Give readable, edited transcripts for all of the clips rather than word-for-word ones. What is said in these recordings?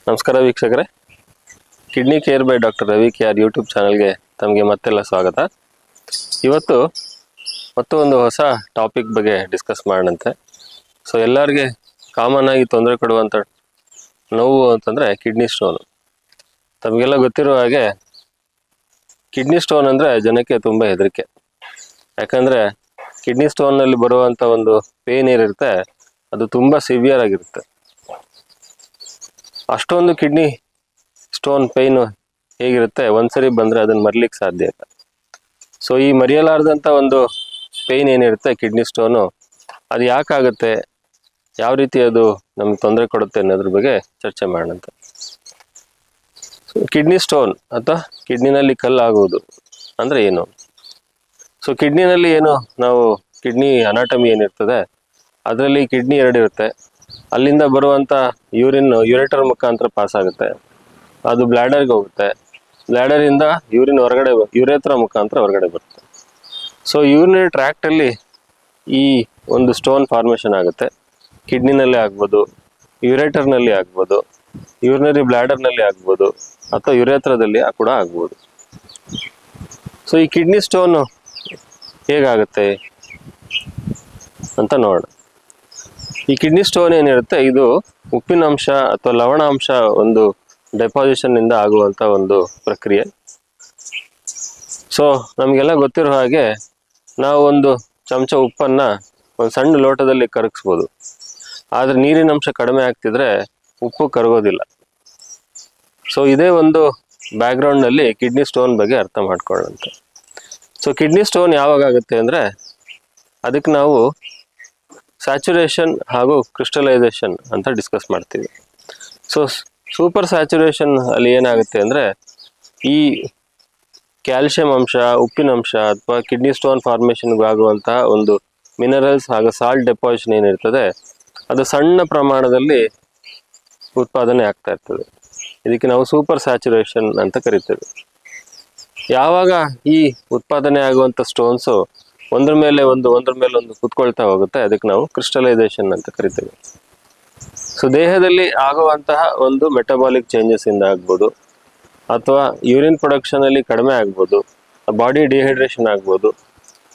ನಮಸ್ಕಾರ ವೀಕ್ಷಕರೇ, kidney care by doctor Ravi KR YouTube ಚಾನಲ್ಗೆ ತಮಗೆ ಮತ್ತೆಲ್ಲ ಸ್ವಾಗತ. ಇವತ್ತು ಒಂದು ಹೊಸ ಟಾಪಿಕ್ ಬಗ್ಗೆ ಡಿಸ್ಕಸ್ ಮಾಡೋಣಂತೆ. ಸೊ ಎಲ್ಲರಿಗೆ ಕಾಮನ್ ಆಗಿ ತೊಂದರೆ ಕೊಡುವಂಥ ನೋವು ಅಂತಂದರೆ ಕಿಡ್ನಿ ಸ್ಟೋನ್. ತಮಗೆಲ್ಲ ಗೊತ್ತಿರೋ ಹಾಗೆ ಕಿಡ್ನಿ ಸ್ಟೋನ್ ಅಂದರೆ ಜನಕ್ಕೆ ತುಂಬ ಹೆದರಿಕೆ. ಯಾಕಂದರೆ ಕಿಡ್ನಿ ಸ್ಟೋನ್ನಲ್ಲಿ ಬರುವಂಥ ಒಂದು ಪೇನ್ ಏನಿರುತ್ತೆ ಅದು ತುಂಬ ಸಿವಿಯರ್ ಆಗಿರುತ್ತೆ. ಅಷ್ಟೊಂದು ಕಿಡ್ನಿ ಸ್ಟೋನ್ ಪೈನು ಹೇಗಿರುತ್ತೆ, ಒಂದ್ಸರಿ ಬಂದರೆ ಅದನ್ನು ಮರಿಲಿಕ್ಕೆ ಸಾಧ್ಯ ಇಲ್ಲ. ಸೊ ಈ ಮರೆಯಲಾರ್ದಂಥ ಒಂದು ಪೇಯ್ನ್ ಏನಿರುತ್ತೆ ಕಿಡ್ನಿ ಸ್ಟೋನು, ಅದು ಯಾಕಾಗುತ್ತೆ, ಯಾವ ರೀತಿ ಅದು ನಮ್ಗೆ ತೊಂದರೆ ಕೊಡುತ್ತೆ ಅನ್ನೋದ್ರ ಬಗ್ಗೆ ಚರ್ಚೆ ಮಾಡೋಣ. ಕಿಡ್ನಿ ಸ್ಟೋನ್ ಅಥವಾ ಕಿಡ್ನಿನಲ್ಲಿ ಕಲ್ಲಾಗುವುದು ಅಂದರೆ ಏನು? ಸೊ ಕಿಡ್ನಿನಲ್ಲಿ ಏನು, ನಾವು ಕಿಡ್ನಿ ಅನಾಟಮಿ ಏನಿರ್ತದೆ ಅದರಲ್ಲಿ ಕಿಡ್ನಿ ಎರಡಿರುತ್ತೆ. ಅಲ್ಲಿಂದ ಬರುವಂಥ ಯುರೇಟರ್ ಮುಖಾಂತರ ಪಾಸ್ ಆಗುತ್ತೆ, ಅದು ಬ್ಲ್ಯಾಡರ್ಗೆ ಹೋಗುತ್ತೆ. ಬ್ಲ್ಯಾಡರಿಂದ ಯೂರಿನ್ ಹೊರಗಡೆ, ಯುರೇತ್ರ ಮುಖಾಂತರ ಹೊರಗಡೆ ಬರುತ್ತೆ. ಸೊ ಯೂರಿನರಿ ಟ್ರ್ಯಾಕ್ಟಲ್ಲಿ ಈ ಒಂದು ಸ್ಟೋನ್ ಫಾರ್ಮೇಷನ್ ಆಗುತ್ತೆ. ಕಿಡ್ನಿನಲ್ಲಿ ಆಗ್ಬೋದು, ಯುರೇಟರ್ನಲ್ಲಿ ಆಗ್ಬೋದು, ಯೂರಿನರಿ ಬ್ಲ್ಯಾಡರ್ನಲ್ಲಿ ಆಗ್ಬೋದು, ಅಥವಾ ಯುರೇತ್ರದಲ್ಲಿ ಕೂಡ ಆಗ್ಬೋದು. ಸೊ ಈ ಕಿಡ್ನಿ ಸ್ಟೋನು ಹೇಗಾಗುತ್ತೆ ಅಂತ ನೋಡೋಣ. ಈ ಕಿಡ್ನಿ ಸ್ಟೋನ್ ಏನಿರುತ್ತೆ ಇದು ಉಪ್ಪಿನಂಶ ಅಥವಾ ಲವಣಾಂಶ ಒಂದು ಡೆಪಾಸಿಷನ್ ಇಂದ ಆಗುವಂತ ಒಂದು ಪ್ರಕ್ರಿಯೆ. ಸೊ ನಮಗೆಲ್ಲ ಗೊತ್ತಿರೋ ಹಾಗೆ ನಾವು ಒಂದು ಚಮಚ ಉಪ್ಪನ್ನ ಒಂದು ಸಣ್ಣ ಲೋಟದಲ್ಲಿ ಕರಗಿಸ್ಬೋದು, ಆದ್ರೆ ನೀರಿನ ಅಂಶ ಕಡಿಮೆ ಆಗ್ತಿದ್ರೆ ಉಪ್ಪು ಕರಗೋದಿಲ್ಲ. ಸೊ ಇದೇ ಒಂದು ಬ್ಯಾಕ್ಗ್ರೌಂಡ್ ನಲ್ಲಿ ಕಿಡ್ನಿ ಸ್ಟೋನ್ ಬಗ್ಗೆ ಅರ್ಥ ಮಾಡ್ಕೊಳ್ಳೋಣ. ಸೊ ಕಿಡ್ನಿ ಸ್ಟೋನ್ ಯಾವಾಗ ಆಗುತ್ತೆ ಅಂದ್ರೆ ಅದಕ್ಕೆ ನಾವು ಸ್ಯಾಚುರೇಷನ್ ಹಾಗೂ ಕ್ರಿಸ್ಟಲೈಸೇಷನ್ ಅಂತ ಡಿಸ್ಕಸ್ ಮಾಡ್ತೀವಿ. ಸೊ ಸೂಪರ್ ಸ್ಯಾಚುರೇಷನ್ ಅಲ್ಲಿ ಏನಾಗುತ್ತೆ ಅಂದರೆ ಈ ಕ್ಯಾಲ್ಸಿಯಂ ಅಂಶ, ಉಪ್ಪಿನಂಶ ಅಥವಾ ಕಿಡ್ನಿ ಸ್ಟೋನ್ ಫಾರ್ಮೇಷನ್ಗೆ ಆಗುವಂತಹ ಒಂದು ಮಿನರಲ್ಸ್ ಹಾಗೂ ಸಾಲ್ಟ್ ಡೆಪಾಸಿಷನ್ ಏನಿರ್ತದೆ ಅದು ಸಣ್ಣ ಪ್ರಮಾಣದಲ್ಲಿ ಉತ್ಪಾದನೆ ಆಗ್ತಾ ಇರ್ತದೆ. ಇದಕ್ಕೆ ನಾವು ಸೂಪರ್ ಸ್ಯಾಚುರೇಷನ್ ಅಂತ ಕರಿತೇವೆ. ಯಾವಾಗ ಈ ಉತ್ಪಾದನೆ ಆಗುವಂಥ ಸ್ಟೋನ್ಸು ಒಂದ್ರ ಮೇಲೆ ಒಂದು ಕುತ್ಕೊಳ್ತಾ ಹೋಗುತ್ತೆ, ಅದಕ್ಕೆ ನಾವು ಕ್ರಿಸ್ಟಲೈಸೇಷನ್ ಅಂತ ಕರಿತೇವೆ. ಸೊ ದೇಹದಲ್ಲಿ ಆಗುವಂತಹ ಒಂದು ಮೆಟಬಾಲಿಕ್ ಚೇಂಜಸ್ ಇಂದ ಆಗ್ಬೋದು, ಅಥವಾ ಯೂರಿನ್ ಪ್ರೊಡಕ್ಷನ್ ಅಲ್ಲಿ ಕಡಿಮೆ ಆಗ್ಬೋದು, ಬಾಡಿ ಡಿಹೈಡ್ರೇಷನ್ ಆಗ್ಬೋದು.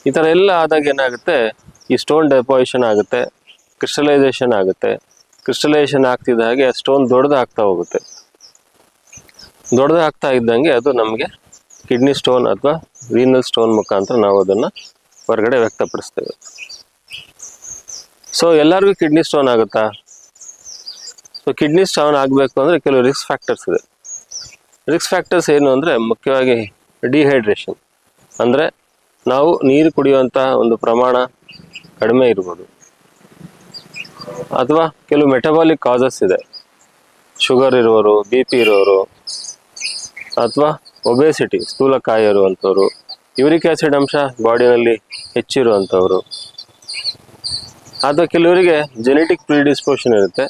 ಈ ಥರ ಎಲ್ಲ ಆದಾಗ ಏನಾಗುತ್ತೆ, ಈ ಸ್ಟೋನ್ ಡೆಪಾಸಿಷನ್ ಆಗುತ್ತೆ, ಕ್ರಿಸ್ಟಲೈಸೇಷನ್ ಆಗುತ್ತೆ. ಕ್ರಿಸ್ಟಲೈಸೇಷನ್ ಆಗ್ತಿದ್ದ ಹಾಗೆ ಸ್ಟೋನ್ ದೊಡ್ಡದಾಗ್ತಾ ಹೋಗುತ್ತೆ. ದೊಡ್ಡದಾಗ್ತಾ ಇದ್ದಂಗೆ ಅದು ನಮಗೆ ಕಿಡ್ನಿ ಸ್ಟೋನ್ ಅಥವಾ ರೀನಲ್ ಸ್ಟೋನ್ ಮುಖಾಂತರ ನಾವು ಅದನ್ನು ಹೊರಗಡೆ ವ್ಯಕ್ತಪಡಿಸ್ತೇವೆ. ಸೊ ಎಲ್ಲರಿಗೂ ಕಿಡ್ನಿ ಸ್ಟೋನ್ ಆಗುತ್ತಾ? ಸೊ ಕಿಡ್ನಿ ಸ್ಟೋನ್ ಆಗಬೇಕು ಅಂದರೆ ಕೆಲವು ರಿಸ್ಕ್ ಫ್ಯಾಕ್ಟರ್ಸ್ ಇದೆ. ರಿಸ್ಕ್ ಫ್ಯಾಕ್ಟರ್ಸ್ ಏನು ಅಂದರೆ ಮುಖ್ಯವಾಗಿ ಡಿಹೈಡ್ರೇಷನ್, ಅಂದರೆ ನಾವು ನೀರು ಕುಡಿಯುವಂಥ ಒಂದು ಪ್ರಮಾಣ ಕಡಿಮೆ ಇರ್ಬೋದು, ಅಥವಾ ಕೆಲವು ಮೆಟಬಾಲಿಕ್ ಕಾಸಸ್ ಇದೆ, ಶುಗರ್ ಇರೋರು, BP ಇರೋರು, ಅಥವಾ ಒಬೆಸಿಟಿ ಸ್ಥೂಲಕಾಯ ಇರುವಂಥವ್ರು, ಯೂರಿಕ್ ಆಸಿಡ್ ಅಂಶ ಬಾಡಿನಲ್ಲಿ ಹೆಚ್ಚಿರುವಂಥವ್ರು, ಅಥವಾ ಕೆಲವರಿಗೆ ಜೆನೆಟಿಕ್ ಪ್ರಿಡಿಸ್ಪೋಷನ್ ಇರುತ್ತೆ,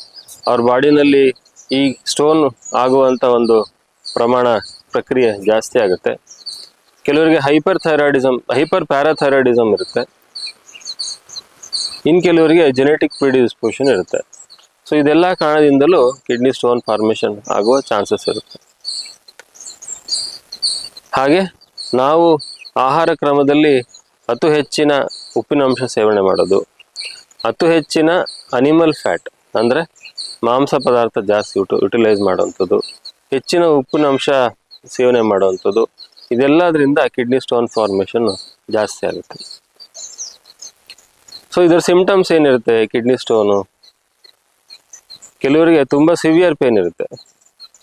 ಅವ್ರ ಬಾಡಿನಲ್ಲಿ ಈ ಸ್ಟೋನ್ ಆಗುವಂಥ ಒಂದು ಪ್ರಮಾಣ ಪ್ರಕ್ರಿಯೆ ಜಾಸ್ತಿ ಆಗುತ್ತೆ. ಕೆಲವರಿಗೆ ಹೈಪರ್ ಪ್ಯಾರಾಥೈರಾಯ್ಡಿಸಮ್ ಇರುತ್ತೆ, ಇನ್ನು ಕೆಲವರಿಗೆ ಜೆನೆಟಿಕ್ ಪ್ರಿಡಿಸ್ಪೋಷನ್ ಇರುತ್ತೆ. ಸೊ ಇದೆಲ್ಲ ಕಾರಣದಿಂದಲೂ ಕಿಡ್ನಿ ಸ್ಟೋನ್ ಫಾರ್ಮೇಷನ್ ಆಗುವ ಚಾನ್ಸಸ್ ಇರುತ್ತೆ. ಹಾಗೆ ನಾವು ಆಹಾರ ಕ್ರಮದಲ್ಲಿ ಅತಿ ಹೆಚ್ಚಿನ ಉಪ್ಪಿನಂಶ ಸೇವನೆ ಮಾಡೋದು, ಅತಿ ಹೆಚ್ಚಿನ ಅನಿಮಲ್ ಫ್ಯಾಟ್ ಅಂದರೆ ಮಾಂಸ ಪದಾರ್ಥ ಜಾಸ್ತಿ ಯುಟಿಲೈಸ್ ಮಾಡುವಂಥದ್ದು, ಹೆಚ್ಚಿನ ಉಪ್ಪಿನಂಶ ಸೇವನೆ ಮಾಡುವಂಥದ್ದು, ಇದೆಲ್ಲದರಿಂದ ಕಿಡ್ನಿ ಸ್ಟೋನ್ ಫಾರ್ಮೇಷನ್ ಜಾಸ್ತಿ ಆಗುತ್ತೆ. ಸೊ ಇದರ ಸಿಂಪ್ಟಮ್ಸ್ ಏನಿರುತ್ತೆ ಕಿಡ್ನಿ ಸ್ಟೋನು? ಕೆಲವರಿಗೆ ತುಂಬ ಸಿವಿಯರ್ ಪೇನ್ ಇರುತ್ತೆ.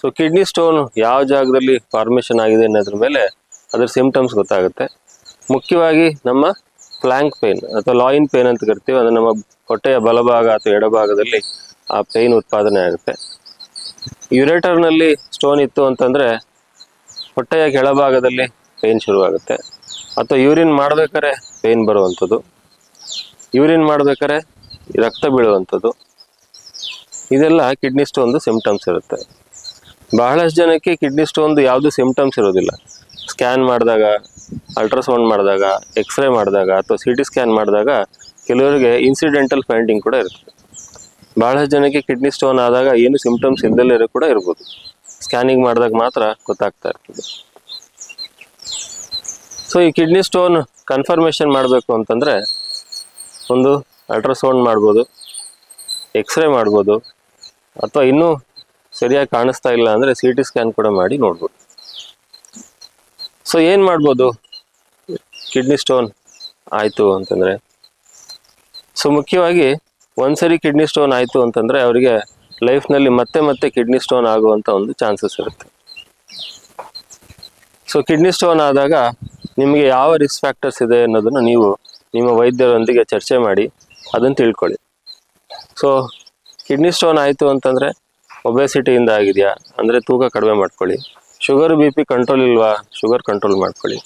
ಸೊ ಕಿಡ್ನಿ ಸ್ಟೋನ್ ಯಾವ ಜಾಗದಲ್ಲಿ ಫಾರ್ಮೇಷನ್ ಆಗಿದೆ ಅನ್ನೋದ್ರ ಮೇಲೆ ಅದರ ಸಿಂಪ್ಟಮ್ಸ್ ಗೊತ್ತಾಗುತ್ತೆ. ಮುಖ್ಯವಾಗಿ ನಮ್ಮ ಫ್ಲ್ಯಾಂಕ್ ಪೇನ್ ಅಥವಾ ಲಾಯಿನ್ ಪೇನ್ ಅಂತ ಕರಿತೀವಿ, ಅದು ನಮ್ಮ ಹೊಟ್ಟೆಯ ಬಲಭಾಗ ಅಥವಾ ಎಡಭಾಗದಲ್ಲಿ ಆ ಪೇನ್ ಉತ್ಪಾದನೆ ಆಗುತ್ತೆ. ಯುರೇಟರ್ನಲ್ಲಿ ಸ್ಟೋನ್ ಇತ್ತು ಅಂತಂದರೆ ಹೊಟ್ಟೆಯ ಕೆಳಭಾಗದಲ್ಲಿ ಪೇನ್ ಶುರುವಾಗುತ್ತೆ, ಅಥವಾ ಯೂರಿನ್ ಮಾಡ್ಬೇಕಾದ್ರೆ ಪೇನ್ ಬರುವಂಥದ್ದು, ಯೂರಿನ್ ಮಾಡ್ಬೇಕಾದ್ರೆ ರಕ್ತ ಬೀಳುವಂಥದ್ದು, ಇದೆಲ್ಲ ಕಿಡ್ನಿ ಸ್ಟೋನ್ದು ಸಿಂಪ್ಟಮ್ಸ್ ಇರುತ್ತೆ. ಬಹಳಷ್ಟು ಜನಕ್ಕೆ ಕಿಡ್ನಿ ಸ್ಟೋನ್ದು ಯಾವುದು ಸಿಂಪ್ಟಮ್ಸ್ ಇರೋದಿಲ್ಲ. ಸ್ಕ್ಯಾನ್ ಮಾಡಿದಾಗ, ಅಲ್ಟ್ರಾಸೌಂಡ್ ಮಾಡಿದಾಗ, ಎಕ್ಸ್ರೇ ಮಾಡಿದಾಗ ಅಥವಾ CT ಸ್ಕ್ಯಾನ್ ಮಾಡಿದಾಗ ಕೆಲವರಿಗೆ ಇನ್ಸಿಡೆಂಟಲ್ ಫೈಂಡಿಂಗ್ ಕೂಡ ಇರುತ್ತೆ. ಬಹಳಷ್ಟು ಜನಕ್ಕೆ ಕಿಡ್ನಿ ಸ್ಟೋನ್ ಆದಾಗ ಏನು ಸಿಂಪ್ಟಮ್ಸ್ ಇಲ್ಲದಲ್ಲೇ ಕೂಡ ಇರ್ಬೋದು, ಸ್ಕ್ಯಾನಿಂಗ್ ಮಾಡಿದಾಗ ಮಾತ್ರ ಗೊತ್ತಾಗ್ತಾ ಇರ್ತದೆ. ಸೊ ಈ ಕಿಡ್ನಿ ಸ್ಟೋನ್ ಕನ್ಫರ್ಮೇಷನ್ ಮಾಡಬೇಕು ಅಂತಂದರೆ ಒಂದು ಅಲ್ಟ್ರಾಸೌಂಡ್ ಮಾಡ್ಬೋದು, ಎಕ್ಸ್ರೇ ಮಾಡ್ಬೋದು, ಅಥವಾ ಇನ್ನೂ ಸರಿಯಾಗಿ ಕಾಣಿಸ್ತಾ ಇಲ್ಲ ಅಂದರೆ CT ಸ್ಕ್ಯಾನ್ ಕೂಡ ಮಾಡಿ ನೋಡ್ಬೋದು. ಸೊ ಏನು ಮಾಡ್ಬೋದು ಕಿಡ್ನಿ ಸ್ಟೋನ್ ಆಯಿತು ಅಂತಂದರೆ? ಸೊ ಮುಖ್ಯವಾಗಿ ಒಂದ್ಸರಿ ಕಿಡ್ನಿ ಸ್ಟೋನ್ ಆಯಿತು ಅಂತಂದರೆ ಅವರಿಗೆ ಲೈಫ್ನಲ್ಲಿ ಮತ್ತೆ ಮತ್ತೆ ಕಿಡ್ನಿ ಸ್ಟೋನ್ ಆಗುವಂಥ ಒಂದು ಚಾನ್ಸಸ್ ಇರುತ್ತೆ. ಸೊ ಕಿಡ್ನಿ ಸ್ಟೋನ್ ಆದಾಗ ನಿಮಗೆ ಯಾವ ರಿಸ್ಕ್ ಫ್ಯಾಕ್ಟರ್ಸ್ ಇದೆ ಅನ್ನೋದನ್ನು ನೀವು ನಿಮ್ಮ ವೈದ್ಯರೊಂದಿಗೆ ಚರ್ಚೆ ಮಾಡಿ ಅದನ್ನು ತಿಳ್ಕೊಳ್ಳಿ. ಸೊ ಕಿಡ್ನಿ ಸ್ಟೋನ್ ಆಯಿತು ಅಂತಂದರೆ ಒಬೆಸಿಟಿಯಿಂದ ಆಗಿದೆಯಾ ಅಂದರೆ ತೂಕ ಕಡಿಮೆ ಮಾಡ್ಕೊಳ್ಳಿ, ಶುಗರ್ BP ಕಂಟ್ರೋಲ್ ಇಲ್ವಾ ಶುಗರ್ ಕಂಟ್ರೋಲ್ ಮಾಡ್ಕೊಳ್ಳಿ,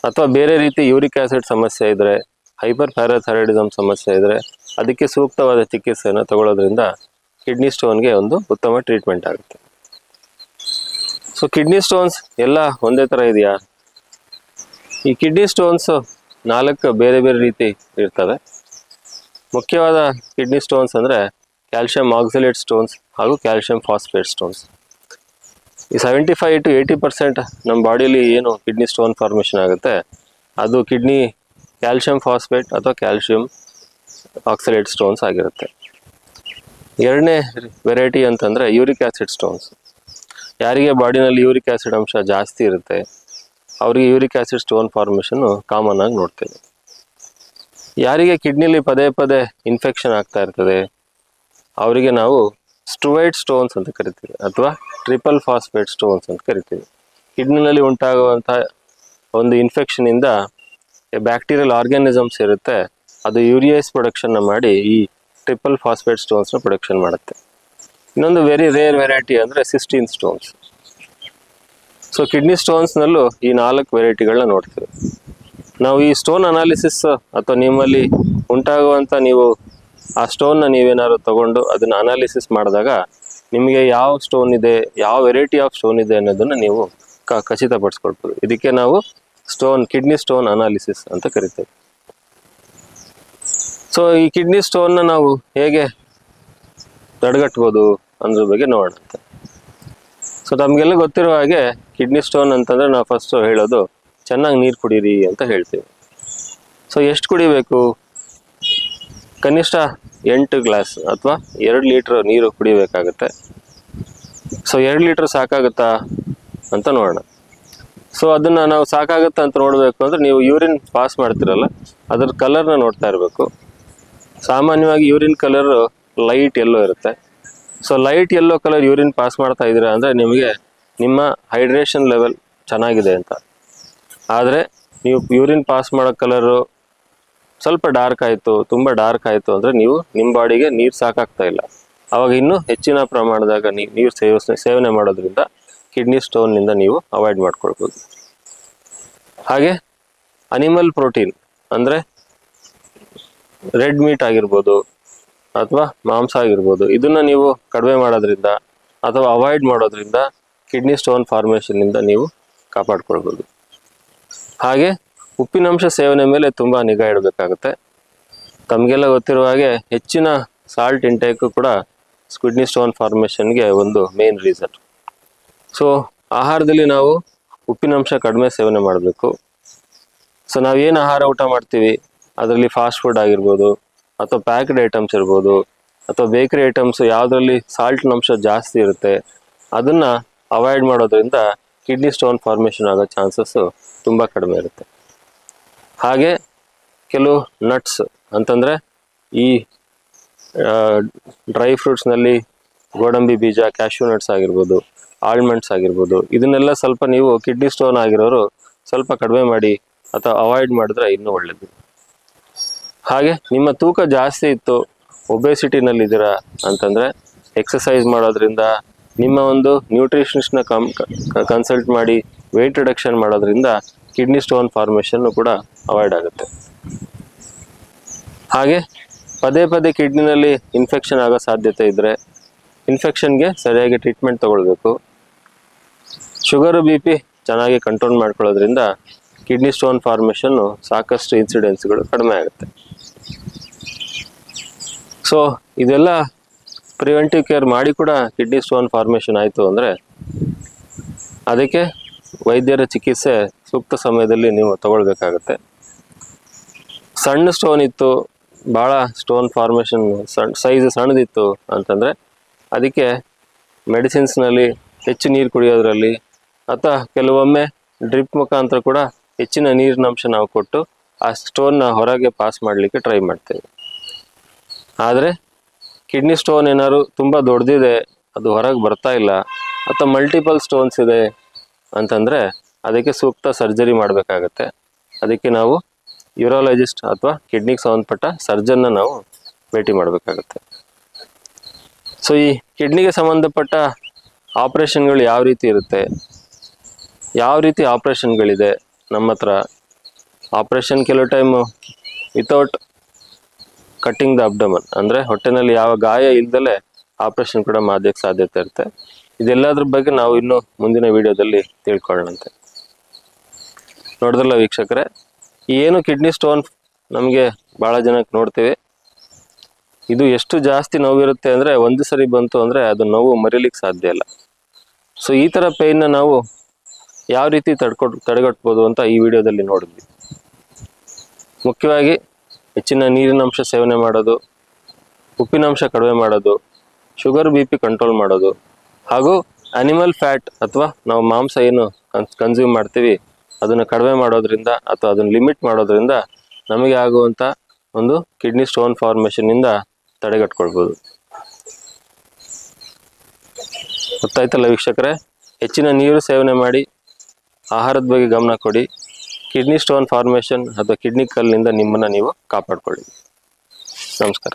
ಅಥವಾ ಬೇರೆ ರೀತಿ ಯೂರಿಕ್ ಆ್ಯಸಿಡ್ ಸಮಸ್ಯೆ ಇದ್ದರೆ, ಹೈಪರ್ ಪ್ಯಾರಾಥೈರಾಯ್ಡಿಸಮ್ ಸಮಸ್ಯೆ ಇದ್ದರೆ ಅದಕ್ಕೆ ಸೂಕ್ತವಾದ ಚಿಕಿತ್ಸೆಯನ್ನು ತಗೊಳ್ಳೋದ್ರಿಂದ ಕಿಡ್ನಿ ಸ್ಟೋನ್ಗೆ ಒಂದು ಉತ್ತಮ ಟ್ರೀಟ್ಮೆಂಟ್ ಆಗುತ್ತೆ. ಸೊ ಕಿಡ್ನಿ ಸ್ಟೋನ್ಸ್ ಎಲ್ಲ ಒಂದೇ ಥರ ಇದೆಯಾ? ಈ ಕಿಡ್ನಿ ಸ್ಟೋನ್ಸ್ 4 ಬೇರೆ ಬೇರೆ ರೀತಿ ಇರ್ತವೆ. ಮುಖ್ಯವಾದ ಕಿಡ್ನಿ ಸ್ಟೋನ್ಸ್ ಅಂದರೆ ಕ್ಯಾಲ್ಶಿಯಂ ಆಕ್ಸಲೇಟ್ ಸ್ಟೋನ್ಸ್ ಹಾಗೂ ಕ್ಯಾಲ್ಶಿಯಂ ಫಾಸ್ಫೇಟ್ ಸ್ಟೋನ್ಸ್. ಈ 75 to 80% ನಮ್ಮ ಬಾಡಿಯಲ್ಲಿ ಏನು ಕಿಡ್ನಿ ಸ್ಟೋನ್ ಫಾರ್ಮೇಷನ್ ಆಗುತ್ತೆ ಅದು ಕಿಡ್ನಿ ಕ್ಯಾಲ್ಶಿಯಂ ಫಾಸ್ಫೇಟ್ ಅಥವಾ ಕ್ಯಾಲ್ಶಿಯಂ ಆಕ್ಸಲೇಟ್ ಸ್ಟೋನ್ಸ್ ಆಗಿರುತ್ತೆ. ಎರಡನೇ ವೆರೈಟಿ ಅಂತಂದರೆ ಯೂರಿಕ್ ಆ್ಯಸಿಡ್ ಸ್ಟೋನ್ಸ್. ಯಾರಿಗೆ ಬಾಡಿನಲ್ಲಿ ಯೂರಿಕ್ ಆ್ಯಸಿಡ್ ಅಂಶ ಜಾಸ್ತಿ ಇರುತ್ತೆ ಅವರಿಗೆ uric acid stone formation common ಆಗಿ ನೋಡ್ತೇವೆ. ಯಾರಿಗೆ ಕಿಡ್ನಿಲಿ ಪದೇ ಪದೇ ಇನ್ಫೆಕ್ಷನ್ ಆಗ್ತಾ ಇರ್ತದೆ ಅವರಿಗೆ ನಾವು ಸ್ಟುವೈಟ್ ಸ್ಟೋನ್ಸ್ ಅಂತ ಕರಿತೀವಿ ಅಥವಾ ಟ್ರಿಪಲ್ ಫಾಸ್ಫೇಟ್ ಸ್ಟೋನ್ಸ್ ಅಂತ ಕರಿತೀವಿ. ಕಿಡ್ನಿನಲ್ಲಿ ಉಂಟಾಗುವಂಥ ಒಂದು ಇನ್ಫೆಕ್ಷನಿಂದ ಬ್ಯಾಕ್ಟೀರಿಯಲ್ ಆರ್ಗ್ಯಾನಿಸಮ್ಸ್ ಇರುತ್ತೆ, ಅದು ಯೂರಿಯಸ್ ಪ್ರೊಡಕ್ಷನ್ನ ಮಾಡಿ ಈ ಟ್ರಿಪಲ್ ಫಾಸ್ಫೇಟ್ ಸ್ಟೋನ್ಸ್ನ ಪ್ರೊಡಕ್ಷನ್ ಮಾಡುತ್ತೆ. ಇನ್ನೊಂದು ವೆರಿ ರೇರ್ ವೆರೈಟಿ ಅಂದರೆ ಸಿಸ್ಟೀನ್ ಸ್ಟೋನ್ಸ್. ಸೊ ಕಿಡ್ನಿ ಸ್ಟೋನ್ಸ್ನಲ್ಲೂ ಈ 4 ವೆರೈಟಿಗಳನ್ನ ನೋಡ್ತೀವಿ ನಾವು. ಈ ಸ್ಟೋನ್ ಅನಾಲಿಸಿಸ್ ಅಥವಾ ನಿಮ್ಮಲ್ಲಿ ಉಂಟಾಗುವಂಥ ನೀವು ಆ ಸ್ಟೋನ್ನ ನೀವೇನಾದ್ರು ತಗೊಂಡು ಅದನ್ನು ಅನಾಲಿಸಿಸ್ ಮಾಡಿದಾಗ ನಿಮಗೆ ಯಾವ ಸ್ಟೋನ್ ಇದೆ, ಯಾವ ವೆರೈಟಿ ಆಫ್ ಸ್ಟೋನ್ ಇದೆ ಅನ್ನೋದನ್ನು ನೀವು ಖಚಿತಪಡಿಸ್ಕೊಳ್ಬೋದು. ಇದಕ್ಕೆ ನಾವು ಕಿಡ್ನಿ ಸ್ಟೋನ್ ಅನಾಲಿಸಿಸ್ ಅಂತ ಕರಿತೇವೆ. ಸೊ ಈ ಕಿಡ್ನಿ ಸ್ಟೋನ್ನ ನಾವು ಹೇಗೆ ತಡೆಗಟ್ಬೋದು ಅನ್ನೋದ್ರ ಬಗ್ಗೆ ನೋಡೋಣ ಅಂತ. ಸೊ ನಮಗೆಲ್ಲ ಗೊತ್ತಿರೋ ಹಾಗೆ ಕಿಡ್ನಿ ಸ್ಟೋನ್ ಅಂತಂದರೆ ನಾವು ಫಸ್ಟು ಹೇಳೋದು ಚೆನ್ನಾಗಿ ನೀರು ಕುಡೀರಿ ಅಂತ ಹೇಳ್ತೀವಿ. ಸೊ ಎಷ್ಟು ಕುಡಿಬೇಕು? ಕನಿಷ್ಠ 8 ಗ್ಲಾಸ್ ಅಥವಾ 2 ಲೀಟ್ರ್ ನೀರು ಕುಡಿಬೇಕಾಗುತ್ತೆ. ಸೊ 2 ಲೀಟ್ರ್ ಸಾಕಾಗುತ್ತಾ ಅಂತ ನೋಡೋಣ. ಸೊ ಅದನ್ನು ನಾವು ಸಾಕಾಗುತ್ತಾ ಅಂತ ನೋಡಬೇಕು ಅಂದರೆ ನೀವು ಯೂರಿನ್ ಪಾಸ್ ಮಾಡ್ತಿರಲ್ಲ ಅದ್ರ ಕಲರ್ನ ನೋಡ್ತಾ ಇರಬೇಕು. ಸಾಮಾನ್ಯವಾಗಿ ಯೂರಿನ್ ಕಲರ್ ಲೈಟ್ ಯೆಲ್ಲೋ ಇರುತ್ತೆ. So light yellow colour urine pass ಮಾಡ್ತಾ ಇದ್ದೀರಾ ಅಂದರೆ ನಿಮಗೆ ನಿಮ್ಮ ಹೈಡ್ರೇಷನ್ ಲೆವೆಲ್ ಚೆನ್ನಾಗಿದೆ ಅಂತ. ಆದರೆ ನೀವು ಯೂರಿನ್ ಪಾಸ್ ಮಾಡೋ ಕಲರು ಸ್ವಲ್ಪ ಡಾರ್ಕ್ ಆಯಿತು, ತುಂಬ ಡಾರ್ಕ್ ಆಯಿತು ಅಂದರೆ ನೀವು ನಿಮ್ಮ ಬಾಡಿಗೆ ನೀರು ಸಾಕಾಗ್ತಾ ಇಲ್ಲ. ಆವಾಗ ಇನ್ನೂ ಹೆಚ್ಚಿನ ಪ್ರಮಾಣದಾಗ ನೀರು ಸೇವನೆ ಮಾಡೋದ್ರಿಂದ ಕಿಡ್ನಿ ಸ್ಟೋನ್ನಿಂದ ನೀವು ಅವಾಯ್ಡ್ ಮಾಡ್ಕೊಳ್ಬೋದು. ಹಾಗೆ ಅನಿಮಲ್ ಪ್ರೋಟೀನ್ ಅಂದರೆ ರೆಡ್ ಮೀಟ್ ಆಗಿರ್ಬೋದು ಅಥವಾ ಮಾಂಸ ಆಗಿರ್ಬೋದು, ಇದನ್ನು ನೀವು ಕಡಿಮೆ ಮಾಡೋದ್ರಿಂದ ಅಥವಾ ಅವಾಯ್ಡ್ ಮಾಡೋದ್ರಿಂದ ಕಿಡ್ನಿ ಸ್ಟೋನ್ ಫಾರ್ಮೇಷನ್ನಿಂದ ನೀವು ಕಾಪಾಡ್ಕೊಳ್ಬೋದು. ಹಾಗೆ ಉಪ್ಪಿನಂಶ ಸೇವನೆ ಮೇಲೆ ತುಂಬ ನಿಗಾ ಇಡಬೇಕಾಗುತ್ತೆ. ತಮಗೆಲ್ಲ ಗೊತ್ತಿರುವ ಹಾಗೆ ಹೆಚ್ಚಿನ ಸಾಲ್ಟ್ ಇಂಟೇಕು ಕೂಡ ಕಿಡ್ನಿ ಸ್ಟೋನ್ ಫಾರ್ಮೇಷನ್ಗೆ ಒಂದು ಮೇನ್ ರೀಸನ್. ಸೊ ಆಹಾರದಲ್ಲಿ ನಾವು ಉಪ್ಪಿನಂಶ ಕಡಿಮೆ ಸೇವನೆ ಮಾಡಬೇಕು. ಸೊ ನಾವೇನು ಆಹಾರ ಊಟ ಮಾಡ್ತೀವಿ ಅದರಲ್ಲಿ ಫಾಸ್ಟ್ ಫುಡ್ ಆಗಿರ್ಬೋದು ಅಥವಾ ಪ್ಯಾಕ್ಡ್ ಐಟಮ್ಸ್ ಇರ್ಬೋದು ಅಥವಾ ಬೇಕರಿ ಐಟಮ್ಸ್ ಯಾವುದರಲ್ಲಿ ಸಾಲ್ಟ್ನ ಅಂಶ ಜಾಸ್ತಿ ಇರುತ್ತೆ ಅದನ್ನು ಅವಾಯ್ಡ್ ಮಾಡೋದ್ರಿಂದ ಕಿಡ್ನಿ ಸ್ಟೋನ್ ಫಾರ್ಮೇಷನ್ ಆಗೋ ಚಾನ್ಸಸ್ಸು ತುಂಬ ಕಡಿಮೆ ಇರುತ್ತೆ. ಹಾಗೆ ಕೆಲವು ನಟ್ಸ್ ಅಂತಂದರೆ ಈ ಡ್ರೈ ಫ್ರೂಟ್ಸ್ನಲ್ಲಿ ಗೋಡಂಬಿ ಬೀಜ, ಕ್ಯಾಶ್ಯೂ ನಟ್ಸ್ ಆಗಿರ್ಬೋದು, ಆಲ್ಮಂಡ್ಸ್ ಆಗಿರ್ಬೋದು, ಇದನ್ನೆಲ್ಲ ಸ್ವಲ್ಪ ನೀವು ಕಿಡ್ನಿ ಸ್ಟೋನ್ ಆಗಿರೋರು ಸ್ವಲ್ಪ ಕಡಿಮೆ ಮಾಡಿ ಅಥವಾ ಅವಾಯ್ಡ್ ಮಾಡಿದ್ರೆ ಇನ್ನೂ ಒಳ್ಳೆಯದು. ಹಾಗೆ ನಿಮ್ಮ ತೂಕ ಜಾಸ್ತಿ ಇತ್ತು, ಒಬೆಸಿಟಿನಲ್ಲಿದ್ದೀರಾ ಅಂತಂದರೆ ಎಕ್ಸಸೈಸ್ ಮಾಡೋದ್ರಿಂದ ನಿಮ್ಮ ಒಂದು ನ್ಯೂಟ್ರಿಷನಿಸ್ಟ್ನ ಕನ್ಸಲ್ಟ್ ಮಾಡಿ ವೆಯ್ಟ್ ರಿಡಕ್ಷನ್ ಮಾಡೋದ್ರಿಂದ ಕಿಡ್ನಿ ಸ್ಟೋನ್ ಫಾರ್ಮೇಷನ್ನು ಕೂಡ ಅವಾಯ್ಡ್ ಆಗುತ್ತೆ. ಹಾಗೆ ಪದೇ ಪದೇ ಕಿಡ್ನಿನಲ್ಲಿ ಇನ್ಫೆಕ್ಷನ್ ಆಗೋ ಸಾಧ್ಯತೆ ಇದ್ದರೆ ಇನ್ಫೆಕ್ಷನ್ಗೆ ಸರಿಯಾಗಿ ಟ್ರೀಟ್ಮೆಂಟ್ ತಗೊಳ್ಬೇಕು. ಶುಗರು BP ಚೆನ್ನಾಗಿ ಕಂಟ್ರೋಲ್ ಮಾಡ್ಕೊಳ್ಳೋದ್ರಿಂದ ಕಿಡ್ನಿ ಸ್ಟೋನ್ ಫಾರ್ಮೇಷನ್ನು ಸಾಕಷ್ಟು ಇನ್ಸಿಡೆನ್ಸ್ಗಳು ಕಡಿಮೆ ಆಗುತ್ತೆ. ಸೊ ಇದೆಲ್ಲ ಪ್ರಿವೆಂಟಿವ್ ಕೇರ್ ಮಾಡಿ ಕೂಡ ಕಿಡ್ನಿ ಸ್ಟೋನ್ ಫಾರ್ಮೇಷನ್ ಆಯಿತು ಅಂದರೆ ಅದಕ್ಕೆ ವೈದ್ಯರ ಚಿಕಿತ್ಸೆ ಸೂಕ್ತ ಸಮಯದಲ್ಲಿ ನೀವು ತಗೊಳ್ಬೇಕಾಗತ್ತೆ. ಸಣ್ಣ ಸ್ಟೋನ್ ಇತ್ತು, ಭಾಳ ಸ್ಟೋನ್ ಫಾರ್ಮೇಷನ್ ಸೈಜ್ ಸಣ್ಣದಿತ್ತು ಅಂತಂದರೆ ಅದಕ್ಕೆ ಮೆಡಿಸಿನ್ಸ್ನಲ್ಲಿ ಹೆಚ್ಚು ನೀರು ಕುಡಿಯೋದ್ರಲ್ಲಿ ಅಥವಾ ಕೆಲವೊಮ್ಮೆ ಡ್ರಿಪ್ ಮುಖಾಂತರ ಕೂಡ ಹೆಚ್ಚಿನ ನೀರಿನ ಅಂಶ ನಾವು ಕೊಟ್ಟು ಆ ಸ್ಟೋನ್ನ ಹೊರಗೆ ಪಾಸ್ ಮಾಡಲಿಕ್ಕೆ ಟ್ರೈ ಮಾಡ್ತೇವೆ. ಆದರೆ ಕಿಡ್ನಿ ಸ್ಟೋನ್ ಏನಾದ್ರು ತುಂಬ ದೊಡ್ಡದಿದೆ, ಅದು ಹೊರಗೆ ಬರ್ತಾ ಇಲ್ಲ, ಅಥವಾ ಮಲ್ಟಿಪಲ್ ಸ್ಟೋನ್ಸ್ ಇದೆ ಅಂತಂದರೆ ಅದಕ್ಕೆ ಸೂಕ್ತ ಸರ್ಜರಿ ಮಾಡಬೇಕಾಗತ್ತೆ. ಅದಕ್ಕೆ ನಾವು ಯೂರಾಲಜಿಸ್ಟ್ ಅಥವಾ ಕಿಡ್ನಿಗೆ ಸಂಬಂಧಪಟ್ಟ ಸರ್ಜನ್ನ ನಾವು ಭೇಟಿ ಮಾಡಬೇಕಾಗತ್ತೆ. ಸೊ ಈ ಕಿಡ್ನಿಗೆ ಸಂಬಂಧಪಟ್ಟ ಆಪ್ರೇಷನ್ಗಳು ಯಾವ ರೀತಿ ಇರುತ್ತೆ, ಯಾವ ರೀತಿ ಆಪ್ರೇಷನ್ಗಳಿದೆ ನಮ್ಮ ಹತ್ರ. ಆಪ್ರೇಷನ್ ಕೆಲವು time without cutting the abdomen, ಅಂದರೆ ಹೊಟ್ಟೆನಲ್ಲಿ ಯಾವ ಗಾಯ ಇಲ್ದಲೇ ಆಪ್ರೇಷನ್ ಕೂಡ ಮಾಡೋಕ್ಕೆ ಸಾಧ್ಯತೆ ಇರುತ್ತೆ. ಇದೆಲ್ಲದ್ರ ಬಗ್ಗೆ ನಾವು ಇನ್ನು ಮುಂದಿನ ವಿಡಿಯೋದಲ್ಲಿ ತಿಳ್ಕೊಳ್ಳೋಣಂತೆ. ನೋಡಿದ್ರಲ್ಲ ವೀಕ್ಷಕರೇ, ಏನು ಕಿಡ್ನಿ ಸ್ಟೋನ್ ನಮಗೆ ಭಾಳ ಜನಕ್ಕೆ ನೋಡ್ತೀವಿ, ಇದು ಎಷ್ಟು ಜಾಸ್ತಿ ನೋವಿರುತ್ತೆ ಅಂದರೆ ಒಂದು ಸರಿ ಬಂತು ಅಂದರೆ ಅದು ನೋವು ಮರೀಲಿಕ್ಕೆ ಸಾಧ್ಯ ಇಲ್ಲ. ಸೊ ಈ ಥರ ಪೇಯ್ನ ನಾವು ಯಾವ ರೀತಿ ತಡೆಗಟ್ಬೋದು ಅಂತ ಈ ವಿಡಿಯೋದಲ್ಲಿ ನೋಡಿದ್ವಿ. ಮುಖ್ಯವಾಗಿ ಹೆಚ್ಚಿನ ನೀರಿನಂಶ ಸೇವನೆ ಮಾಡೋದು, ಉಪ್ಪಿನಂಶ ಕಡಿಮೆ ಮಾಡೋದು, ಶುಗರ್ BP ಕಂಟ್ರೋಲ್ ಮಾಡೋದು, ಹಾಗೂ ಅನಿಮಲ್ ಫ್ಯಾಟ್ ಅಥವಾ ನಾವು ಮಾಂಸ ಏನು ಕನ್ಸ್ಯೂಮ್ ಮಾಡ್ತೀವಿ ಅದನ್ನು ಕಡಿಮೆ ಮಾಡೋದ್ರಿಂದ ಅಥವಾ ಅದನ್ನು ಲಿಮಿಟ್ ಮಾಡೋದ್ರಿಂದ ನಮಗೆ ಆಗುವಂಥ ಒಂದು ಕಿಡ್ನಿ ಸ್ಟೋನ್ ಫಾರ್ಮೇಷನ್ನಿಂದ ತಡೆಗಟ್ಕೊಳ್ಬೋದು. ಗೊತ್ತಾಯ್ತಲ್ಲ ವೀಕ್ಷಕರೇ, ಹೆಚ್ಚಿನ ನೀರು ಸೇವನೆ ಮಾಡಿ, ಆಹಾರದ ಬಗ್ಗೆ ಗಮನ ಕೊಡಿ, ಕಿಡ್ನಿ ಸ್ಟೋನ್ ಫಾರ್ಮೇಷನ್ ಅಥವಾ ಕಿಡ್ನಿ ಕಲ್ಲಿನಿಂದ ನಿಮ್ಮನ್ನು ನೀವು ಕಾಪಾಡ್ಕೊಳ್ಳಿ. ನಮಸ್ಕಾರ.